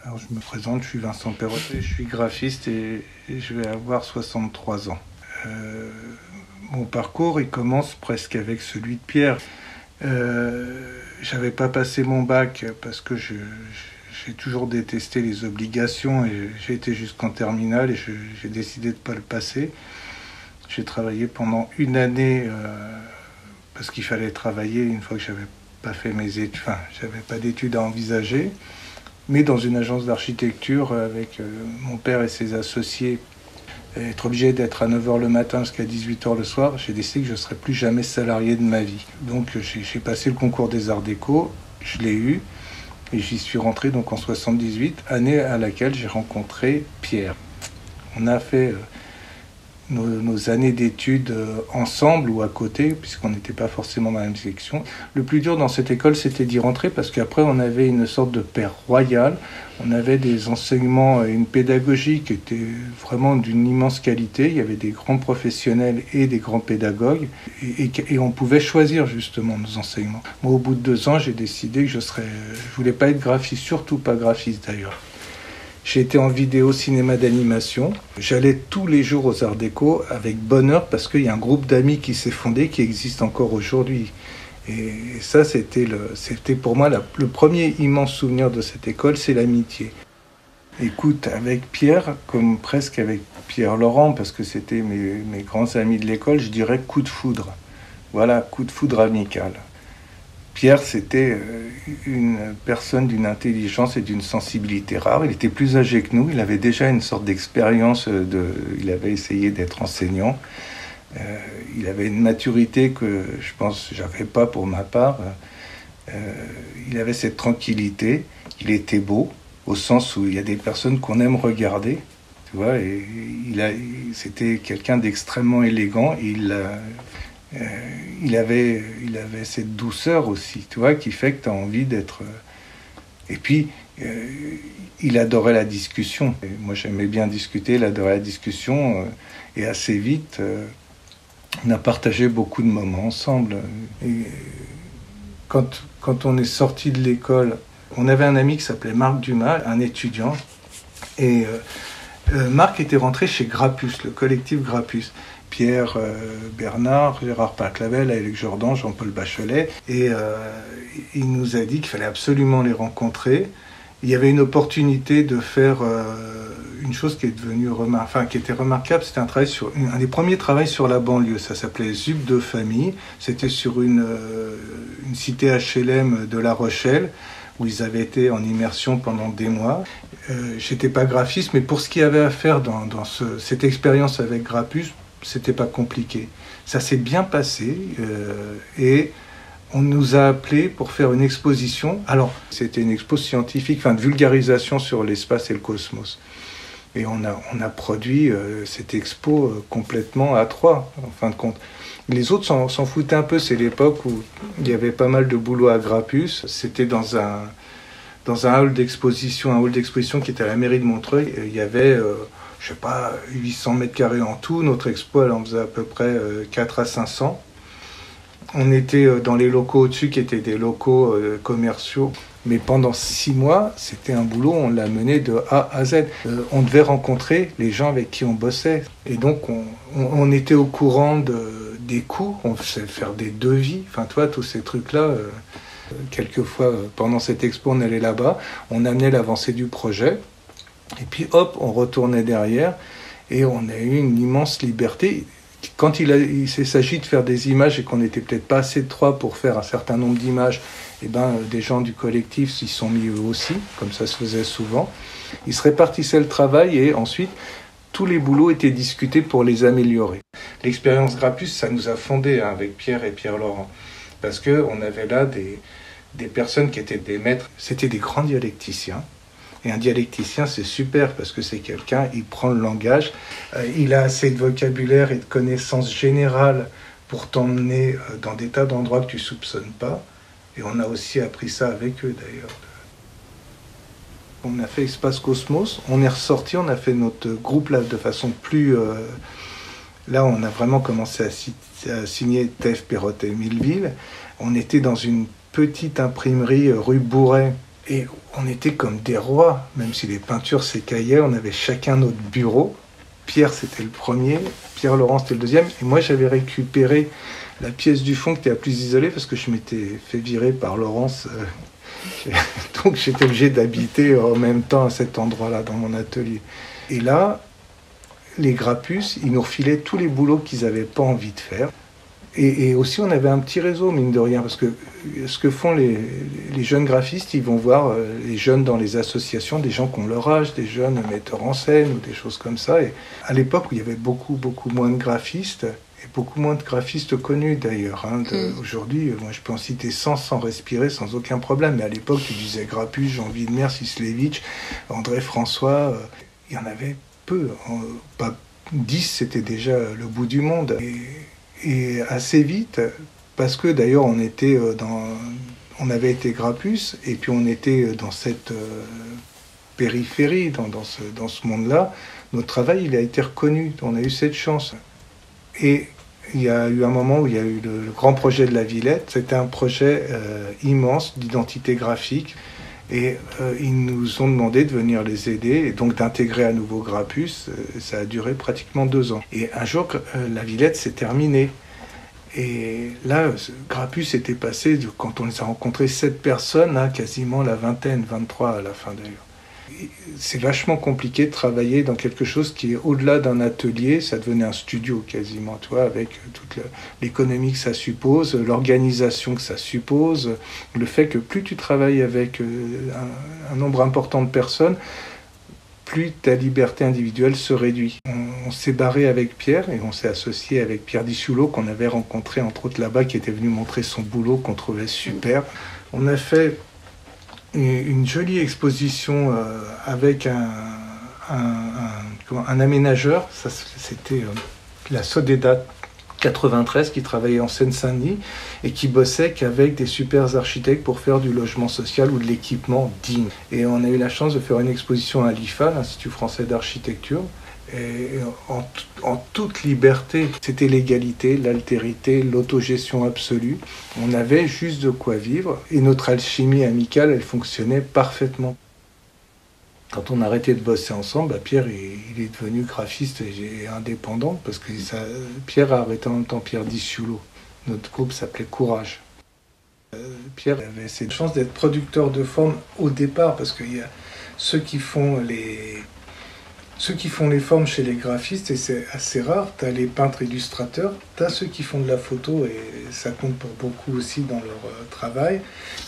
Alors je me présente, je suis Vincent Perrottet, je suis graphiste et je vais avoir 63 ans. Mon parcours, il commence presque avec celui de Pierre. J'avais pas passé mon bac parce que j'ai toujours détesté les obligations et j'ai été jusqu'en terminale et j'ai décidé de pas le passer. J'ai travaillé pendant une année parce qu'il fallait travailler une fois que j'avais pas fait mes études, enfin j'avais pas d'études à envisager. Mais dans une agence d'architecture avec mon père et ses associés, être obligé d'être à 9h le matin jusqu'à 18h le soir, j'ai décidé que je ne serais plus jamais salarié de ma vie. Donc j'ai passé le concours des Arts Déco, je l'ai eu, et j'y suis rentré donc en 78, année à laquelle j'ai rencontré Pierre. On a fait nos années d'études ensemble ou à côté, puisqu'on n'était pas forcément dans la même section. Le plus dur dans cette école, c'était d'y rentrer, parce qu'après, on avait une sorte de père royal. On avait des enseignements et une pédagogie qui était vraiment d'une immense qualité. Il y avait des grands professionnels et des grands pédagogues, et on pouvait choisir justement nos enseignements. Moi, au bout de 2 ans, j'ai décidé que je voulais pas être graphiste, surtout pas graphiste d'ailleurs. J'ai été en vidéo cinéma d'animation. J'allais tous les jours aux Arts Déco avec bonheur parce qu'il y a un groupe d'amis qui s'est fondé, qui existe encore aujourd'hui. Et ça, c'était pour moi le premier immense souvenir de cette école, c'est l'amitié. Écoute, avec Pierre, comme presque avec Pierre Laurent, parce que c'était mes grands amis de l'école, je dirais coup de foudre. Voilà, coup de foudre amical. Pierre, c'était une personne d'une intelligence et d'une sensibilité rare. Il était plus âgé que nous, il avait déjà une sorte d'expérience, il avait essayé d'être enseignant. Il avait une maturité que je pense que j'avais pas pour ma part. Il avait cette tranquillité, il était beau, au sens où il y a des personnes qu'on aime regarder, tu vois, et c'était quelqu'un d'extrêmement élégant, et il avait cette douceur aussi, tu vois, qui fait que tu as envie d'être... Et puis, il adorait la discussion. Et moi, j'aimais bien discuter, il adorait la discussion. Et assez vite, on a partagé beaucoup de moments ensemble. Et quand on est sorti de l'école, on avait un ami qui s'appelait Marc Dumas, un étudiant. Et Marc était rentré chez Grappus, le collectif Grappus. Pierre Bernard, Gérard Paclavel, Alex Jordan, Jean-Paul Bachelet. Et il nous a dit qu'il fallait absolument les rencontrer. Il y avait une opportunité de faire une chose qui est devenue qui était remarquable. C'était un des premiers travaux sur la banlieue. Ça s'appelait ZUP de famille. C'était sur une cité HLM de La Rochelle, où ils avaient été en immersion pendant des mois. J'étais pas graphiste, mais pour ce qu'il y avait à faire dans cette expérience avec Grappus, c'était pas compliqué. Ça s'est bien passé et on nous a appelés pour faire une exposition. Alors, c'était une expo scientifique, de vulgarisation sur l'espace et le cosmos. Et on a produit cette expo complètement à 3, en fin de compte. Les autres s'en foutaient un peu. C'est l'époque où il y avait pas mal de boulot à Grappus. C'était dans un hall d'exposition, qui était à la mairie de Montreuil. Il y avait... 800 mètres carrés en tout. Notre expo, elle en faisait à peu près 4 à 500. On était dans les locaux au-dessus, qui étaient des locaux commerciaux. Mais pendant 6 mois, c'était un boulot, on l'a mené de A à Z. On devait rencontrer les gens avec qui on bossait. Et donc, on était au courant des coûts, on faisait faire des devis, tous ces trucs-là. Quelquefois, pendant cette expo, on allait là-bas, on amenait l'avancée du projet. Et puis hop, on retournait derrière et on a eu une immense liberté. Quand il s'agit de faire des images et qu'on n'était peut-être pas assez de 3 pour faire un certain nombre d'images, des gens du collectif s'y sont mis eux aussi, comme ça se faisait souvent. Ils se répartissaient le travail et ensuite, tous les boulots étaient discutés pour les améliorer. L'expérience Grappus, ça nous a fondé avec Pierre et Pierre Laurent, parce qu'on avait là des personnes qui étaient des maîtres, c'était des grands dialecticiens. Et un dialecticien, c'est super parce que c'est quelqu'un, il prend le langage, il a assez de vocabulaire et de connaissances générales pour t'emmener dans des tas d'endroits que tu ne soupçonnes pas. Et on a aussi appris ça avec eux d'ailleurs. On a fait Espace Cosmos, on est ressorti, on a fait notre groupe là de façon plus... Là, on a vraiment commencé à signer TF Perrottet Milleville. On était dans une petite imprimerie rue Bourret, Et on était comme des rois, même si les peintures s'écaillaient, on avait chacun notre bureau. Pierre, c'était le premier, Pierre-Laurent, c'était le deuxième. Et moi, j'avais récupéré la pièce du fond qui était la plus isolée parce que je m'étais fait virer par Laurence. Donc, j'étais obligé d'habiter en même temps à cet endroit-là, dans mon atelier. Et là, les Grappus, ils nous refilaient tous les boulots qu'ils n'avaient pas envie de faire. Et aussi, on avait un petit réseau, mine de rien, parce que ce que font les jeunes graphistes, ils vont voir les jeunes dans les associations, des gens qui ont leur âge, des jeunes metteurs en scène ou des choses comme ça. Et à l'époque où il y avait beaucoup moins de graphistes, et beaucoup moins de graphistes connus d'ailleurs. Aujourd'hui, moi je peux en citer 100 sans respirer, sans aucun problème. Mais à l'époque, tu disais Grappus, Jean Widmer, Sislevitch, André François, il y en avait peu. Pas 10, c'était déjà le bout du monde. Et assez vite, parce que d'ailleurs on avait été Grappus, et puis on était dans cette périphérie, dans ce monde-là, notre travail il a été reconnu, on a eu cette chance. Et il y a eu un moment où il y a eu le grand projet de la Villette, c'était un projet immense d'identité graphique, et ils nous ont demandé de venir les aider, et donc d'intégrer à nouveau Grappus. Ça a duré pratiquement 2 ans. Et un jour, la Villette s'est terminée. Et là, Grappus était passé, quand on les a rencontrés, 7 personnes, à quasiment la vingtaine, 23 à la fin d'ailleurs. C'est vachement compliqué de travailler dans quelque chose qui est au-delà d'un atelier, ça devenait un studio quasiment, tu vois, avec toute l'économie que ça suppose, l'organisation que ça suppose, le fait que plus tu travailles avec un nombre important de personnes, plus ta liberté individuelle se réduit. On s'est barré avec Pierre et on s'est associé avec Pierre Disciulot qu'on avait rencontré entre autres là-bas, qui était venu montrer son boulot qu'on trouvait super. On a fait une jolie exposition avec un aménageur, ça, c'était la Soledad 93 qui travaillait en Seine-Saint-Denis et qui bossait qu'avec des super architectes pour faire du logement social ou de l'équipement digne. Et on a eu la chance de faire une exposition à l'IFA, l'Institut français d'architecture, et en toute liberté. C'était l'égalité, l'altérité, l'autogestion absolue. On avait juste de quoi vivre et notre alchimie amicale, elle fonctionnait parfaitement. Quand on a arrêté de bosser ensemble, Pierre il est devenu graphiste et indépendant parce que Pierre a arrêté en même temps Pierre Disciulot. Notre groupe s'appelait Courage. Pierre avait cette chance d'être producteur de formes au départ parce qu'il y a ceux qui font les formes chez les graphistes, et c'est assez rare. Tu as les peintres illustrateurs, tu as ceux qui font de la photo, et ça compte pour beaucoup aussi dans leur travail.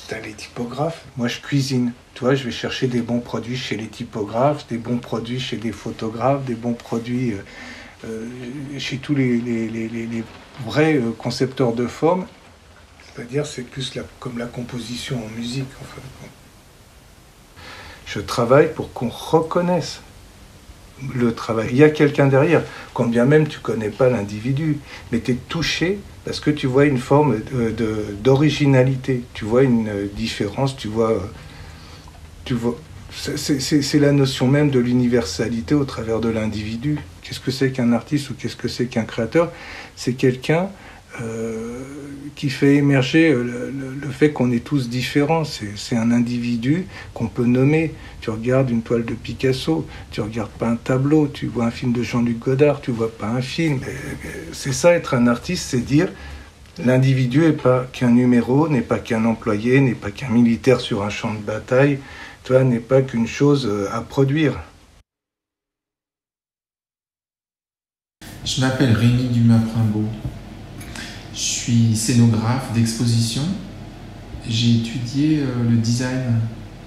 Tu as les typographes. Moi, je cuisine. Tu vois, je vais chercher des bons produits chez les typographes, des bons produits chez des photographes, des bons produits chez tous les vrais concepteurs de formes. C'est-à-dire, c'est plus comme la composition en musique, en fin de compte. Je travaille pour qu'on reconnaisse le travail. Il y a quelqu'un derrière, quand bien même tu ne connais pas l'individu, mais tu es touché parce que tu vois une forme d'originalité, tu vois une différence, tu vois c'est la notion même de l'universalité au travers de l'individu. Qu'est-ce que c'est qu'un artiste ou qu'est-ce que c'est qu'un créateur? C'est quelqu'un qui fait émerger le fait qu'on est tous différents. C'est un individu qu'on peut nommer. Tu regardes une toile de Picasso, tu regardes pas un tableau, tu vois un film de Jean-Luc Godard, tu vois pas un film. C'est ça, être un artiste, c'est dire l'individu n'est pas qu'un numéro, n'est pas qu'un employé, n'est pas qu'un militaire sur un champ de bataille, tu vois, n'est pas qu'une chose à produire. Je m'appelle Rémi Dumas-Primbaud. Je suis scénographe d'exposition. J'ai étudié le design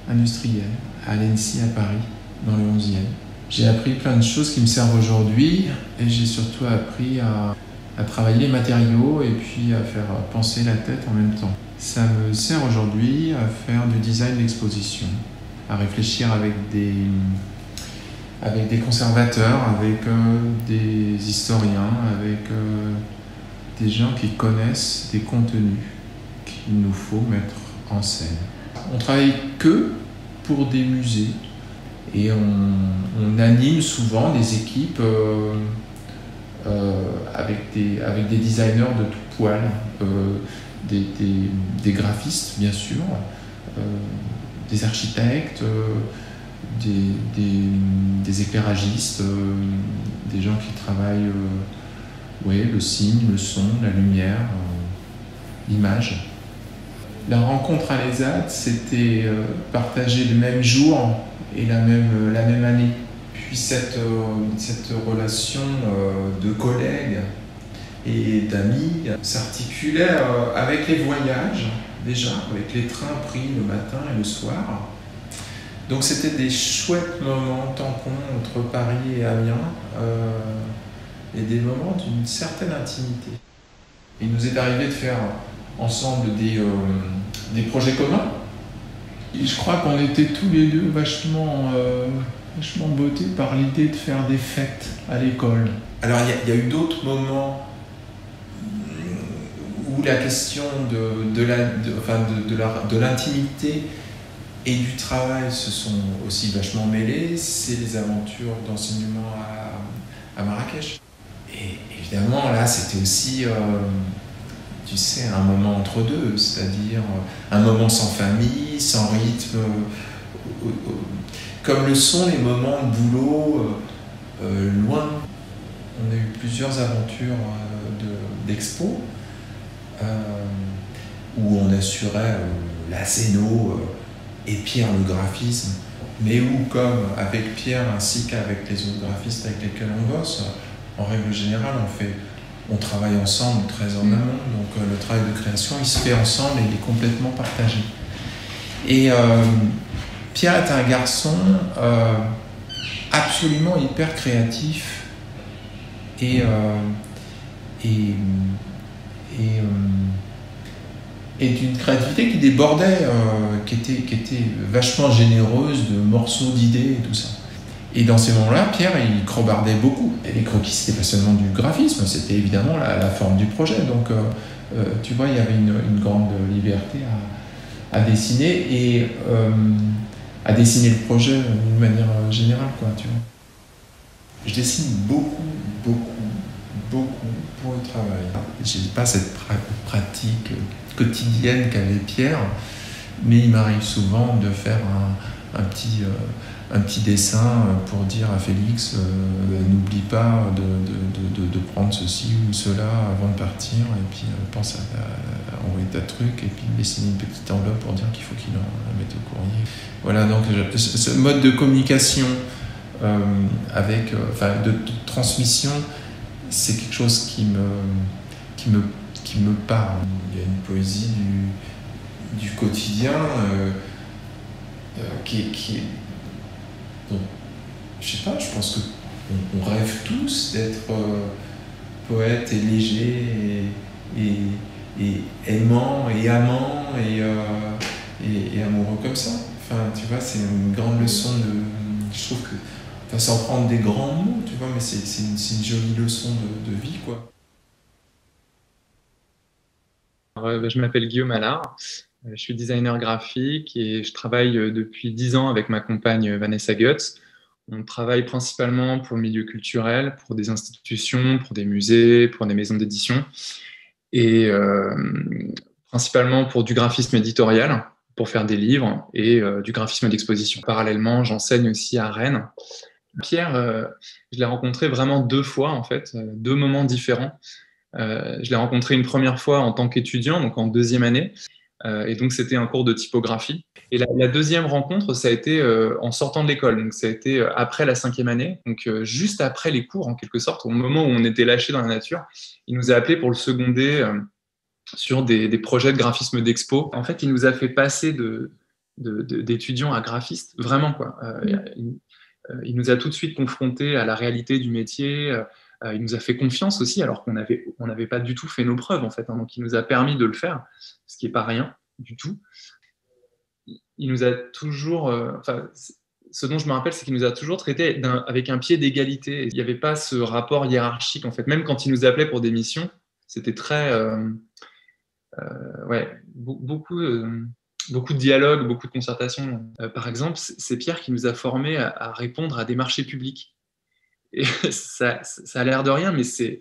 industriel à l'ENSI à Paris, dans le 11e. J'ai appris plein de choses qui me servent aujourd'hui et j'ai surtout appris à travailler les matériaux et puis à faire penser la tête en même temps. Ça me sert aujourd'hui à faire du design d'exposition, à réfléchir avec des conservateurs, avec des historiens, avec des gens qui connaissent des contenus qu'il nous faut mettre en scène. On travaille que pour des musées et on anime souvent des équipes avec des designers de tout poil, des graphistes bien sûr, des architectes, des éclairagistes, des gens qui travaillent ouais, le signe, le son, la lumière, l'image. La rencontre à l'ESAT, c'était partager le même jour et la même année. Puis cette relation de collègues et d'amis s'articulait avec les voyages, déjà, avec les trains pris le matin et le soir. Donc c'était des chouettes moments tampons entre Paris et Amiens, et des moments d'une certaine intimité. Il nous est arrivé de faire ensemble des projets communs. Et je crois qu'on était tous les deux vachement bottés par l'idée de faire des fêtes à l'école. Alors il y a eu d'autres moments où la question de l'intimité et du travail se sont aussi vachement mêlés. C'est les aventures d'enseignement à Marrakech. Et évidemment, là, c'était aussi, tu sais, un moment entre deux, c'est-à-dire un moment sans famille, sans rythme, comme le sont les moments de boulot loin. On a eu plusieurs aventures d'expo où on assurait la scéno et Pierre le graphisme, mais où, comme avec Pierre ainsi qu'avec les autres graphistes avec lesquels on bosse, en règle générale, on travaille ensemble très en amont, donc le travail de création, il se fait ensemble et il est complètement partagé. Et Pierre est un garçon absolument hyper créatif et d'une créativité qui débordait, qui était vachement généreuse de morceaux d'idées et tout ça. Et dans ces moments-là, Pierre, il crobardait beaucoup. Et les croquis, c'était pas seulement du graphisme, c'était évidemment la forme du projet. Donc, tu vois, il y avait une grande liberté à dessiner et à dessiner le projet d'une manière générale, quoi, tu vois. Je dessine beaucoup pour le travail. J'ai pas cette pratique quotidienne qu'avait Pierre, mais il m'arrive souvent de faire un petit dessin pour dire à Félix n'oublie pas de prendre ceci ou cela avant de partir, et puis pense à envoyer ta truc, et puis dessiner une petite enveloppe pour dire qu'il faut qu'il la mette au courrier. Voilà, donc ce mode de communication de transmission, c'est quelque chose qui me parle. Il y a une poésie du quotidien qui est... Bon, je sais pas, je pense qu'on rêve tous d'être poète et léger et aimant et amant et amoureux comme ça. Enfin, tu vois, c'est une grande leçon je trouve que... Enfin, sans prendre des grands mots, tu vois, mais c'est une jolie leçon de vie, quoi. Alors, je m'appelle Guillaume Allard, je suis designer graphique et je travaille depuis 10 ans avec ma compagne Vanessa Goetz. On travaille principalement pour le milieu culturel, pour des institutions, pour des musées, pour des maisons d'édition et principalement pour du graphisme éditorial, pour faire des livres et du graphisme d'exposition. Parallèlement, j'enseigne aussi à Rennes. Pierre, je l'ai rencontré vraiment 2 fois, en fait, 2 moments différents. Je l'ai rencontré une première fois en tant qu'étudiant, donc en 2e année, et donc c'était un cours de typographie. Et la deuxième rencontre, ça a été en sortant de l'école, donc ça a été après la 5e année, donc juste après les cours en quelque sorte, au moment où on était lâchés dans la nature. Il nous a appelés pour le seconder sur des projets de graphisme d'expo. En fait, il nous a fait passer d'étudiants à graphistes, vraiment, quoi. Il nous a tout de suite confrontés à la réalité du métier. Il nous a fait confiance aussi, alors qu'on n'avait pas du tout fait nos preuves, en fait. Hein. Donc, il nous a permis de le faire, ce qui n'est pas rien du tout. Il nous a toujours... ce dont je me rappelle, c'est qu'il nous a toujours traités avec un pied d'égalité. Il n'y avait pas ce rapport hiérarchique, en fait. Même quand il nous appelait pour des missions, c'était très... beaucoup de dialogues, beaucoup de concertations. Par exemple, c'est Pierre qui nous a formés à répondre à des marchés publics. Et ça a l'air de rien, mais c'est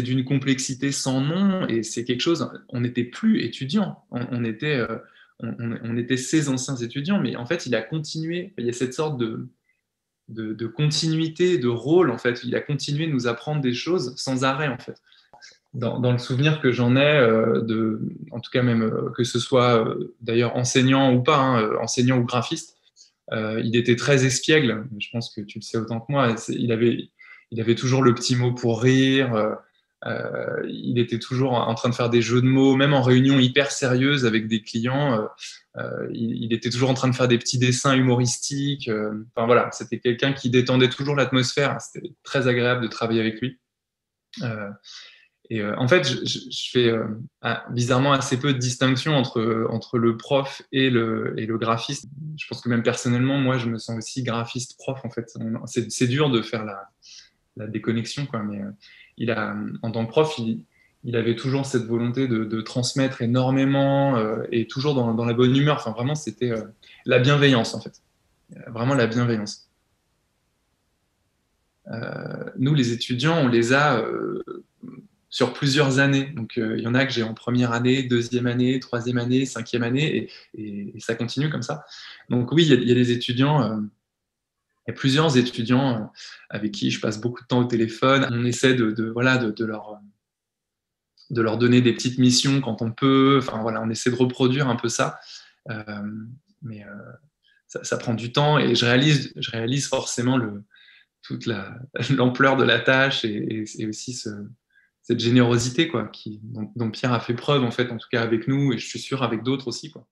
d'une complexité sans nom et c'est quelque chose. On n'était plus étudiants, on était on était ses anciens étudiants, mais en fait, il a continué. Il y a cette sorte de continuité, de rôle, en fait. Il a continué de nous apprendre des choses sans arrêt, en fait. Dans le souvenir que j'en ai, en tout cas même que ce soit d'ailleurs enseignant ou pas, hein, enseignant ou graphiste, il était très espiègle. Je pense que tu le sais autant que moi. Il avait toujours le petit mot pour rire. Il était toujours en train de faire des jeux de mots, même en réunion hyper sérieuse avec des clients. Il était toujours en train de faire des petits dessins humoristiques. Enfin voilà, c'était quelqu'un qui détendait toujours l'atmosphère. C'était très agréable de travailler avec lui. En fait, je fais bizarrement assez peu de distinction entre le prof et le graphiste. Je pense que même personnellement, moi, je me sens aussi graphiste-prof. En fait, c'est dur de faire la déconnexion, quoi. Mais en tant que prof, il avait toujours cette volonté de transmettre énormément et toujours dans la bonne humeur. Enfin, vraiment, c'était la bienveillance, en fait. Vraiment la bienveillance. Nous, les étudiants, on les a sur plusieurs années. Donc, il y en a que j'ai en première année, deuxième année, troisième année, cinquième année, et ça continue comme ça. Donc oui, il y a des étudiants, il y a plusieurs étudiants avec qui je passe beaucoup de temps au téléphone. On essaie de leur donner des petites missions quand on peut. Enfin voilà, on essaie de reproduire un peu ça. Mais ça prend du temps, et je réalise forcément toute l'ampleur de la tâche, et aussi cette générosité, quoi, dont Pierre a fait preuve, en fait, en tout cas avec nous, et je suis sûr avec d'autres aussi, quoi.